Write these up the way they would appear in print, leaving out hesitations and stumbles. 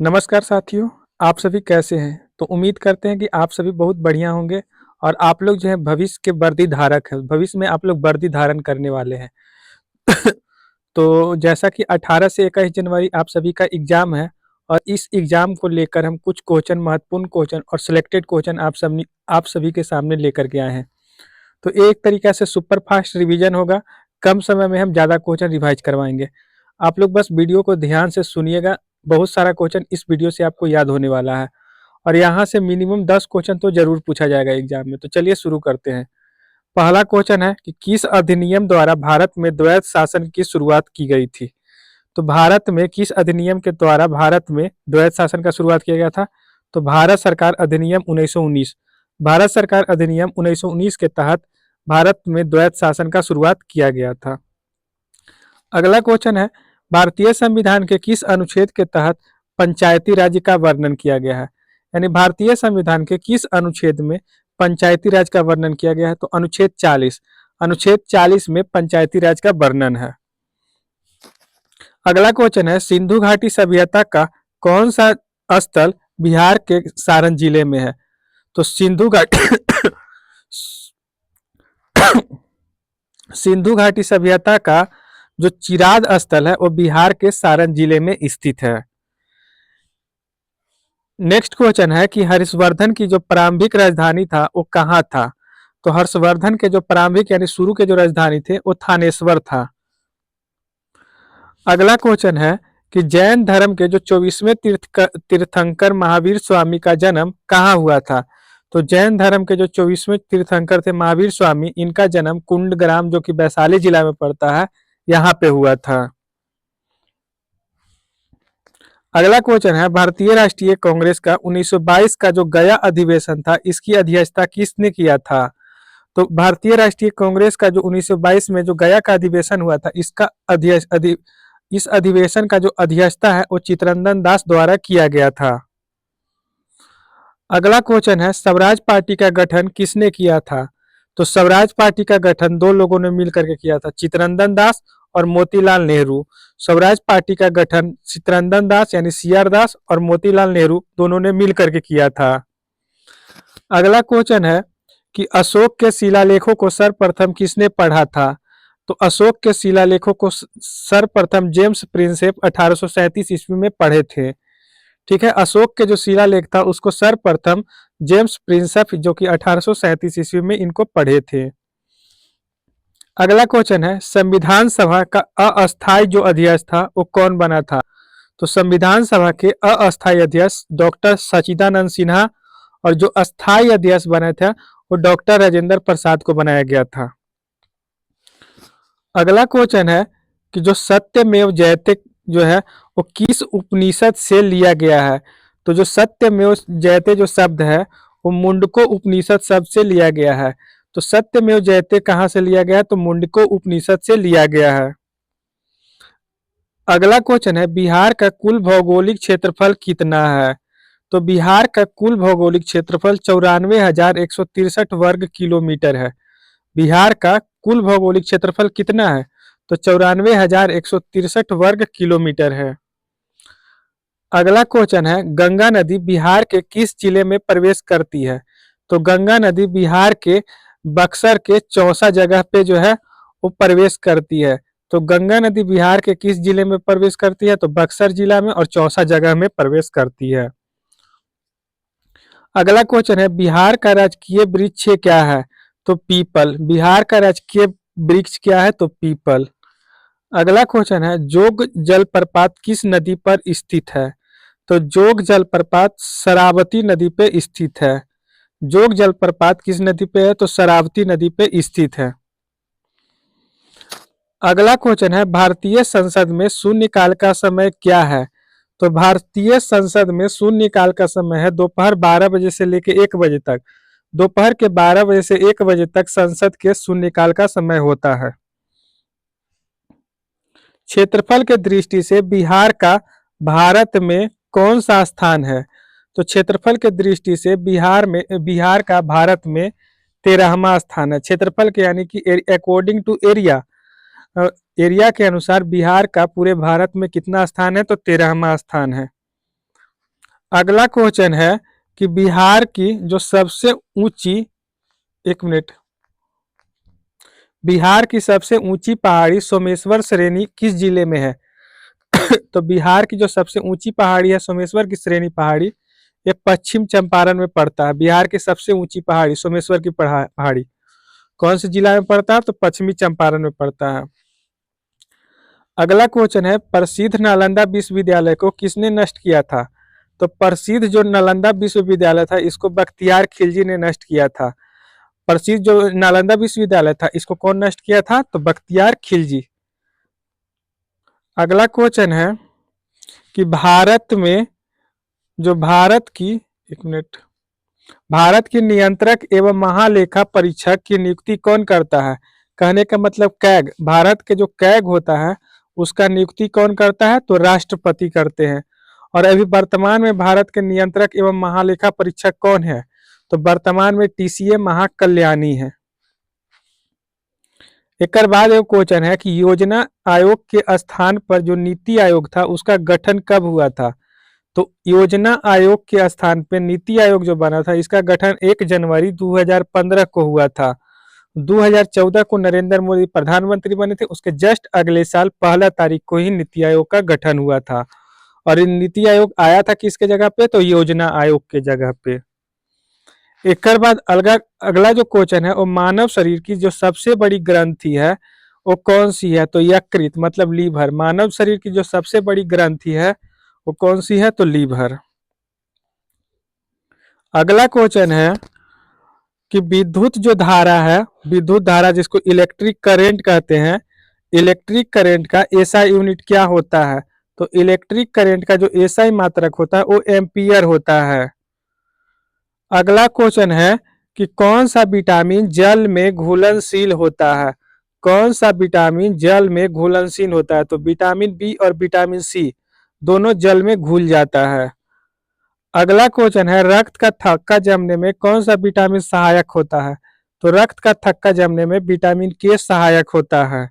नमस्कार साथियों, आप सभी कैसे हैं? तो उम्मीद करते हैं कि आप सभी बहुत बढ़िया होंगे और आप लोग जो है भविष्य के वर्दी धारक हैं। भविष्य में आप लोग वर्दी धारण करने वाले हैं। तो जैसा कि 18 से 21 जनवरी आप सभी का एग्ज़ाम है और इस एग्ज़ाम को लेकर हम कुछ क्वेश्चन महत्वपूर्ण क्वेश्चन और सिलेक्टेड क्वेश्चन आप सभी के सामने लेकर के आए हैं। तो एक तरीक़ा से सुपर फास्ट रिवीजन होगा, कम समय में हम ज़्यादा क्वेश्चन रिवाइज़ करवाएँगे। आप लोग बस वीडियो को ध्यान से सुनिएगा, बहुत सारा क्वेश्चन इस वीडियो से आपको याद होने वाला है और यहाँ से मिनिमम 10 क्वेश्चन तो ज़रूर पूछा जाएगा एग्ज़ाम में। तो चलिए शुरू करते हैं। पहला क्वेश्चन है कि किस अधिनियम द्वारा भारत में द्वैध शासन की शुरुआत की गई थी? तो भारत में किस अधिनियम के द्वारा भारत में द्वैध शासन का शुरुआत किया गया था? तो भारत सरकार अधिनियम 1919। भारत सरकार अधिनियम 1919 के तहत भारत में द्वैध शासन का शुरुआत किया गया था। अगला क्वेश्चन है, भारतीय संविधान के किस अनुच्छेद के तहत पंचायती राज का वर्णन किया गया है? यानी भारतीय संविधान के किस अनुच्छेद में पंचायती राज का वर्णन किया गया है? तो अनुच्छेद 40। अनुच्छेद 40 में पंचायती राज का वर्णन है। अगला क्वेश्चन है, सिंधु घाटी सभ्यता का कौन सा स्थल बिहार के सारण जिले में है? तो सिंधु घाटी सिंधु घाटी सभ्यता का जो चिराद स्थल है वो बिहार के सारण जिले में स्थित है। नेक्स्ट क्वेश्चन है कि हर्षवर्धन की जो प्रारंभिक राजधानी था वो कहाँ था? तो हर्षवर्धन के जो प्रारंभिक यानी शुरू के जो राजधानी थे वो थानेश्वर था। अगला क्वेश्चन है कि जैन धर्म के जो 24वें तीर्थंकर महावीर स्वामी का जन्म कहाँ हुआ था? तो जैन धर्म के जो 24वें तीर्थंकर थे महावीर स्वामी, इनका जन्म कुंडग्राम जो कि वैशाली जिला में पड़ता है, यहाँ पे हुआ था। अगला क्वेश्चन है, भारतीय राष्ट्रीय कांग्रेस का 1922 का जो गया अधिवेशन था, इसकी अध्यक्षता किसने किया था? तो भारतीय राष्ट्रीय कांग्रेस का जो 1922 में जो गया का अधिवेशन हुआ था, इस अधिवेशन का जो अध्यक्षता है वो चित्तरंजन दास द्वारा किया गया था। अगला क्वेश्चन है, स्वराज पार्टी का गठन किसने किया था? तो स्वराज पार्टी का गठन दो लोगों ने मिलकर के किया था, चित्तरंजन दास और मोतीलाल नेहरू। स्वराज पार्टी का गठन चित्तरंजन दास यानी सीआर दास और मोतीलाल नेहरू दोनों ने मिलकर के किया था। अगला क्वेश्चन है कि अशोक के शिलालेखों को सर्वप्रथम किसने पढ़ा था? तो अशोक के शिलालेखों को सर्वप्रथम जेम्स प्रिंसेप 1837 ईस्वी में पढ़े थे। ठीक है, अशोक के जो शिलालेख था उसको सर्वप्रथम जेम्स प्रिंसेप जो कि 1837 ईस्वी में इनको पढ़े थे। अगला क्वेश्चन है, संविधान सभा का अस्थायी जो अध्यक्ष था वो कौन बना था? तो संविधान सभा के अस्थायी अध्यक्ष डॉक्टर सच्चिदानंद सिन्हा और जो अस्थायी अध्यक्ष बने थे वो डॉक्टर राजेंद्र प्रसाद को बनाया गया था। अगला क्वेश्चन है कि जो सत्यमेव जयते जो है वो किस उपनिषद से लिया गया है? तो जो सत्यमेव जयते जो शब्द है वो मुंडको उपनिषद शब्द से लिया गया है। तो सत्यमेव जयते कहाँ से लिया गया है? तो मुंडको उपनिषद से लिया गया है। अगला क्वेश्चन है, बिहार का कुल भौगोलिक क्षेत्रफल कितना है? तो बिहार का कुल भौगोलिक क्षेत्रफल 94,163 वर्ग किलोमीटर है। बिहार का कुल भौगोलिक क्षेत्रफल कितना है? तो 94,163 वर्ग किलोमीटर है। अगला क्वेश्चन है, गंगा नदी बिहार के किस जिले में प्रवेश करती है? तो गंगा नदी बिहार के बक्सर के चौसा जगह पे जो है वो प्रवेश करती है। तो गंगा नदी बिहार के किस जिले में प्रवेश करती है? तो बक्सर जिला में और चौसा जगह में प्रवेश करती है। अगला क्वेश्चन है, बिहार का राजकीय वृक्ष क्या है? तो पीपल। बिहार का राजकीय वृक्ष क्या है? तो पीपल। अगला क्वेश्चन है, जोग जलप्रपात किस नदी पर स्थित है? तो जोग जलप्रपात शरावती नदी पे स्थित है। जोग जलप्रपात किस नदी पे है? तो शरावती नदी पे स्थित है। अगला क्वेश्चन है, भारतीय संसद में शून्यकाल का समय क्या है? तो भारतीय संसद में शून्यकाल का समय है दोपहर 12 बजे से लेकर 1 बजे तक। दोपहर के 12 बजे से 1 बजे तक संसद के शून्यकाल का समय होता है। क्षेत्रफल के दृष्टि से बिहार का भारत में कौन सा स्थान है? तो क्षेत्रफल के दृष्टि से बिहार का भारत में 13वां स्थान है। क्षेत्रफल के यानी कि अकॉर्डिंग टू एरिया के अनुसार बिहार का पूरे भारत में कितना स्थान है? तो 13वां स्थान है। अगला क्वेश्चन है कि बिहार की जो सबसे ऊंची, एक मिनट, बिहार की सबसे ऊंची पहाड़ी सोमेश्वर श्रेणी किस जिले में है? तो बिहार की जो सबसे ऊंची पहाड़ी है सोमेश्वर की श्रेणी पहाड़ी, ये पश्चिम चंपारण में पड़ता है। बिहार की सबसे ऊंची पहाड़ी सोमेश्वर की पहाड़ी कौन से जिला में पड़ता है? तो पश्चिमी चंपारण में पड़ता है। अगला क्वेश्चन है प्रसिद्ध नालंदा विश्वविद्यालय को किसने नष्ट किया था? तो प्रसिद्ध जो नालंदा विश्वविद्यालय था इसको बख्तियार खिलजी ने नष्ट किया था। प्रसिद्ध जो नालंदा विश्वविद्यालय था इसको कौन नष्ट किया था? तो बख्तियार खिलजी। अगला क्वेश्चन है कि भारत में जो भारत की, एक मिनट, भारत की नियंत्रक एवं महालेखा परीक्षक की नियुक्ति कौन करता है? कहने का मतलब कैग, भारत के जो कैग होता है उसका नियुक्ति कौन करता है? तो राष्ट्रपति करते हैं। और अभी वर्तमान में भारत के नियंत्रक एवं महालेखा परीक्षक कौन है? तो वर्तमान में टीसीए महाकल्याणी है। एक बाद एक क्वेश्चन है कि योजना आयोग के स्थान पर जो नीति आयोग था उसका गठन कब हुआ था? तो योजना आयोग के स्थान पे नीति आयोग जो बना था इसका गठन 1 जनवरी 2015 को हुआ था। 2014 को नरेंद्र मोदी प्रधानमंत्री बने थे, उसके जस्ट अगले साल 1 तारीख को ही नीति आयोग का गठन हुआ था। और इन नीति आयोग आया था किसके जगह पे? तो योजना आयोग के जगह पे। एक बाद अगला जो क्वेश्चन है वो मानव शरीर की जो सबसे बड़ी ग्रंथि है वो कौन सी है? तो यकृत मतलब लीवर। मानव शरीर की जो सबसे बड़ी ग्रंथि है वो कौन सी है? तो लीवर। अगला क्वेश्चन है कि विद्युत जो धारा है, विद्युत धारा जिसको इलेक्ट्रिक करंट कहते हैं, इलेक्ट्रिक करंट का एसआई यूनिट क्या होता है? तो इलेक्ट्रिक करंट का जो एसआई मात्रक होता है वो एम्पियर होता है। अगला क्वेश्चन है कि कौन सा विटामिन जल में घुलनशील होता है? कौन सा विटामिन जल में घुलनशील होता है? तो विटामिन बी और विटामिन सी दोनों जल में घुल जाता है। अगला क्वेश्चन है रक्त का थक्का जमने में कौन सा विटामिन सहायक होता है? तो रक्त का थक्का जमने में विटामिन के सहायक होता है।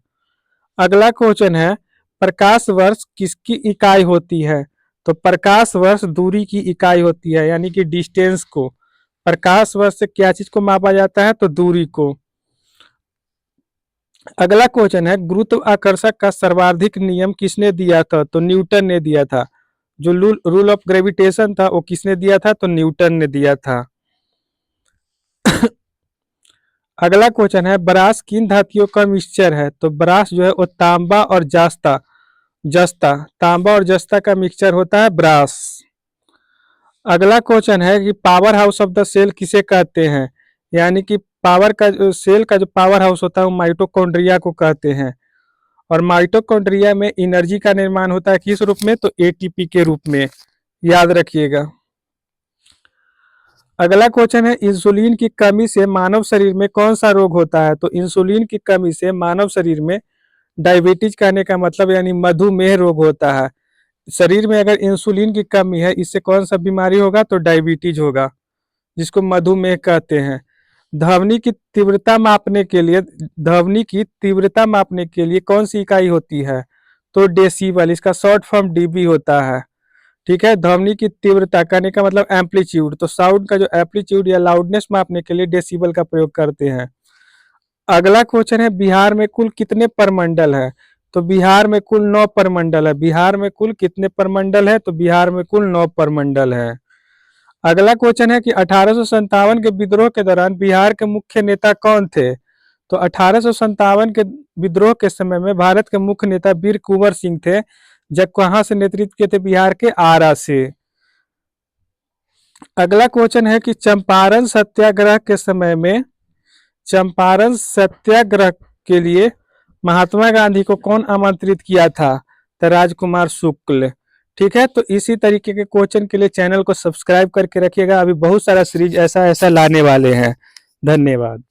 अगला क्वेश्चन है प्रकाश वर्ष किसकी इकाई होती है? तो प्रकाश वर्ष दूरी की इकाई होती है, यानी कि डिस्टेंस को। प्रकाश वर्ष से क्या चीज को मापा जाता है? तो दूरी को। अगला क्वेश्चन है गुरुत्वाकर्षण का सर्वाधिक नियम किसने दिया था? तो न्यूटन ने दिया था। जो रूल ऑफ ग्रेविटेशन था वो किसने दिया था? तो न्यूटन ने दिया था। अगला क्वेश्चन है ब्रास किन धातुओं का मिक्सचर है? तो ब्रास जो है वो तांबा और जस्ता, तांबा और जस्ता का मिक्सचर होता है ब्रास। अगला क्वेश्चन है कि power house of the cell किसे कहते हैं? यानी कि पावर का सेल का जो पावर हाउस होता है वो माइटोकॉन्ड्रिया को कहते हैं। और माइटोकॉन्ड्रिया में एनर्जी का निर्माण होता है किस रूप में? तो एटीपी के रूप में, याद रखिएगा। अगला क्वेश्चन है इंसुलिन की कमी से मानव शरीर में कौन सा रोग होता है? तो इंसुलिन की कमी से मानव शरीर में डायबिटीज कहने का मतलब यानी मधुमेह रोग होता है। शरीर में अगर इंसुलिन की कमी है इससे कौन सा बीमारी होगा? तो डायबिटीज होगा, जिसको मधुमेह कहते हैं। ध्वनि की तीव्रता मापने के लिए, ध्वनि की तीव्रता मापने के लिए कौन सी इकाई होती है? तो डेसिबल, इसका शॉर्ट फॉर्म डीबी होता है। ठीक है, ध्वनि की तीव्रता कहने का मतलब एम्पलीट्यूड, तो साउंड का जो एम्पलीट्यूड या लाउडनेस मापने के लिए डेसिबल का प्रयोग करते हैं। अगला क्वेश्चन है बिहार में कुल कितने परमंडल है? तो बिहार में कुल 9 परमंडल है। बिहार में कुल कितने परमंडल है? तो बिहार में कुल 9 परमंडल है। अगला क्वेश्चन है कि 1857 के विद्रोह के दौरान बिहार के मुख्य नेता कौन थे? तो 1857 के विद्रोह के समय में भारत के मुख्य नेता वीर कुंवर सिंह थे, जब कहां से नेतृत्व किए थे? बिहार के आरा से। अगला क्वेश्चन है कि चंपारण सत्याग्रह के समय में, चंपारण सत्याग्रह के लिए महात्मा गांधी को कौन आमंत्रित किया था? तो राजकुमार शुक्ल। ठीक है, तो इसी तरीके के क्वेश्चन के लिए चैनल को सब्सक्राइब करके रखिएगा। अभी बहुत सारा सीरीज ऐसा लाने वाले हैं। धन्यवाद।